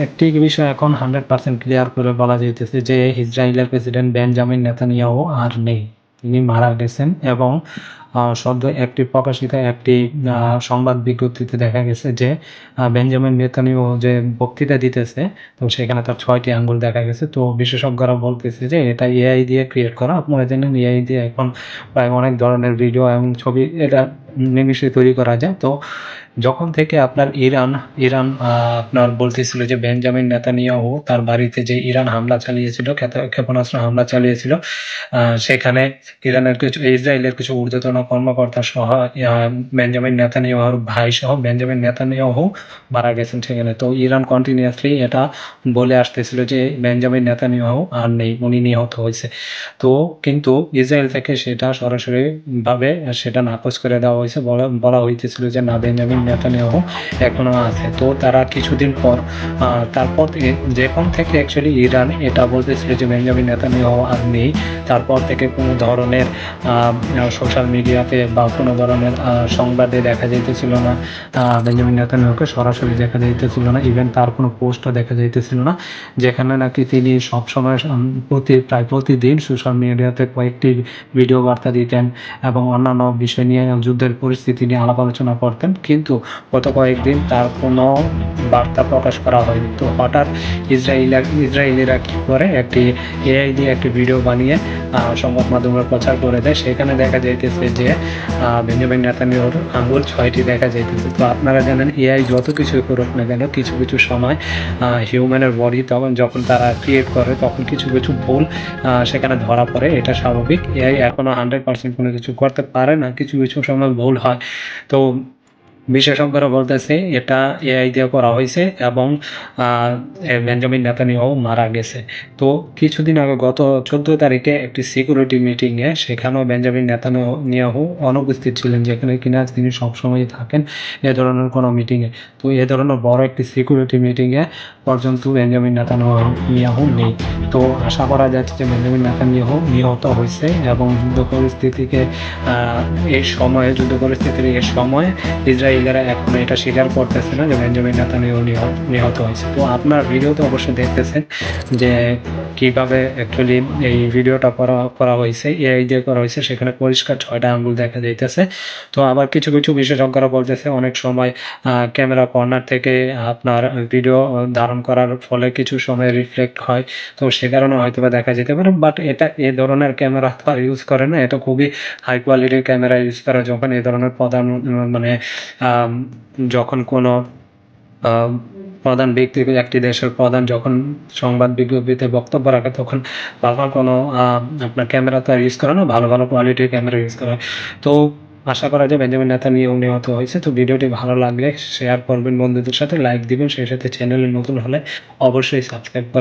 একটি বিষয় এখন 100% ক্লিয়ার করে বলা যাইতেছে যে ইসরায়েলের প্রেসিডেন্ট বেঞ্জামিন নেতানিয়াহু আর নেই। তিনি মারা গেছেন এবং সদ্য একটি প্রকাশিত একটি সংবাদ বিজ্ঞপ্তিতে দেখা গেছে যে বেঞ্জামিন নেতানিয়াহু যে বক্তৃতা দিতেছে, তো সেখানে তার 6টি আঙ্গুল দেখা গেছে। তো বিশেষজ্ঞরা বলতেছে যে এটা এআই দিয়ে ক্রিয়েট করা। আপনারা জানেন এআই দিয়ে এখন প্রায় অনেক ধরনের ভিডিও এবং ছবি এটা নিমিষে তৈরি করা যায়। তো যখন থেকে আপনার ইরান আপনার বলতেছিল যে বেঞ্জামিন নেতানিয়াহু তার বাড়িতে যে ইরান হামলা চালিয়েছিল, ক্ষেপণাস্ত্র হামলা চালিয়েছিল, সেখানে ইসরায়েলের কিছু ঊর্ধ্বতন কর্মকর্তা সহ বেঞ্জামিন নেতানিয়াহুর ভাই সহ বেঞ্জামিন নেতানিয়াহু মারা গেছেন সেখানে। তো ইরান কন্টিনিউয়াসলি এটা বলে আসতেছিল যে বেঞ্জামিন নেতানিয়াহু আর নেই, উনি নিহত হয়েছে। তো কিন্তু ইসরায়েল থেকে সেটা সরাসরি ভাবে সেটা নাকচ করে দেওয়া হয়েছে। বলা হইতেছিল যে না, বেঞ্জামিন নেতানিয়াহু এখনো আছে। তো তারা কিছুদিন পর তারপর যখন থেকে অ্যাকচুয়ালি ইরান এটা বলতেছিল যে বেঞ্জামিন নেতানিয়াহু আর নেই, তারপর থেকে কোনো ধরনের সোশ্যাল মিডিয়াতে বা কোনো ধরনের সংবাদে দেখা যাইতেছিল না বেঞ্জামিন নেতানিয়াহুকে সরাসরি দেখা যাইতেছিল না। ইভেন তার কোনো পোস্টও দেখা যাইতেছিল না, যেখানে নাকি তিনি সবসময় প্রায় প্রতিদিন সোশ্যাল মিডিয়াতে কয়েকটি ভিডিও বার্তা দিতেন এবং অন্যান্য বিষয় নিয়ে যুদ্ধের পরিস্থিতি নিয়ে আলাপ আলোচনা করতেন। কিন্তু গত কয়েকদিন তার কোনো বার্তা প্রকাশ করা হয়নি। তো হঠাৎ ইসরায়েলিরা কি করে, একটি এআই দিয়ে একটি ভিডিও বানিয়ে সংবাদ মাধ্যমে প্রচার করে দেয়। সেখানে দেখা যাইতেছে যে বেঞ্জামিন নেতানিয়াহুর আঙ্গুল 6টি দেখা যাইতেছে। তো আপনারা জানেন এআই যত কিছু করুক না কেন, কিছু কিছু সময় হিউম্যানের বডি যখন তারা ক্রিয়েট করে তখন কিছু কিছু ভুল সেখানে ধরা পড়ে। এটা স্বাভাবিক। এআই এখনো 100% কোনো কিছু করতে পারে না, কিছু কিছু সময় ভুল হয়। তো বিশেষজ্ঞরা বলতেছে এটা এআই দিয়ে করা হয়েছে এবং বেঞ্জামিন নেতানিয়াহু মারা গেছে। তো কিছুদিন আগে গত 14 তারিখে একটি সিকিউরিটি মিটিংয়ে সেখানেও বেঞ্জামিন নেতানিয়াহু অনুপস্থিত ছিলেন, যেখানে কিনা তিনি সবসময় থাকেন এ ধরনের কোনো মিটিংয়ে। তো এ ধরনের বড় একটি সিকিউরিটি মিটিংয়ে পর্যন্ত বেঞ্জামিন নেতানিয়াহু নেই। তো আশা করা যাচ্ছে যে বেঞ্জামিন নেতানিয়াহু নিহত হয়েছে এবং যুদ্ধ পরিস্থিতির এই সময়ে ইসরায়েলিরা এখনো এটা স্বীকার করতেছে না যে বেঞ্জামিন নেতানিয়াহু নিহত হয়েছে। তো আপনার ভিডিওতে অবশ্যই দেখতেছেন যে কিভাবে অ্যাকচুয়ালি এই ভিডিওটা করা হয়েছে, এআই দিয়ে করা হয়েছে। সেখানে পরিষ্কার 6টা আঙ্গুল দেখা যাইতেছে। তো আবার কিছু কিছু বিশেষজ্ঞরা বলতেছে অনেক সময় ক্যামেরা কর্নার থেকে আপনার ভিডিও ধারণ করার ফলে কিছু সময় রিফ্লেক্ট হয়, তো সে কারণে হয়তো বা দেখা যেতে পারে। বাট এটা এ ধরনের ক্যামেরা তো আর ইউজ করে না, এটা খুবই হাই কোয়ালিটির ক্যামেরা ইউজ করে যখন এই ধরনের মানে যখন কোনো প্রধান ব্যক্তি, একটি দেশের প্রধান যখন সংবাদ বিজ্ঞপ্তিতে বক্তব্য রাখে তখন ভালো কোনো আপনার ক্যামেরা তো ইউজ করে না, ভালো ভালো কোয়ালিটির ক্যামেরা ইউজ করে। তো আশা করা যায় বেঞ্জামিন নেতানিয়াহু নিহত হয়েছে। তো ভিডিওটি ভালো লাগলে শেয়ার করবেন বন্ধুদের সাথে, লাইক দিবেন, সেই সাথে চ্যানেলে নতুন হলে অবশ্যই সাবস্ক্রাইব করবেন।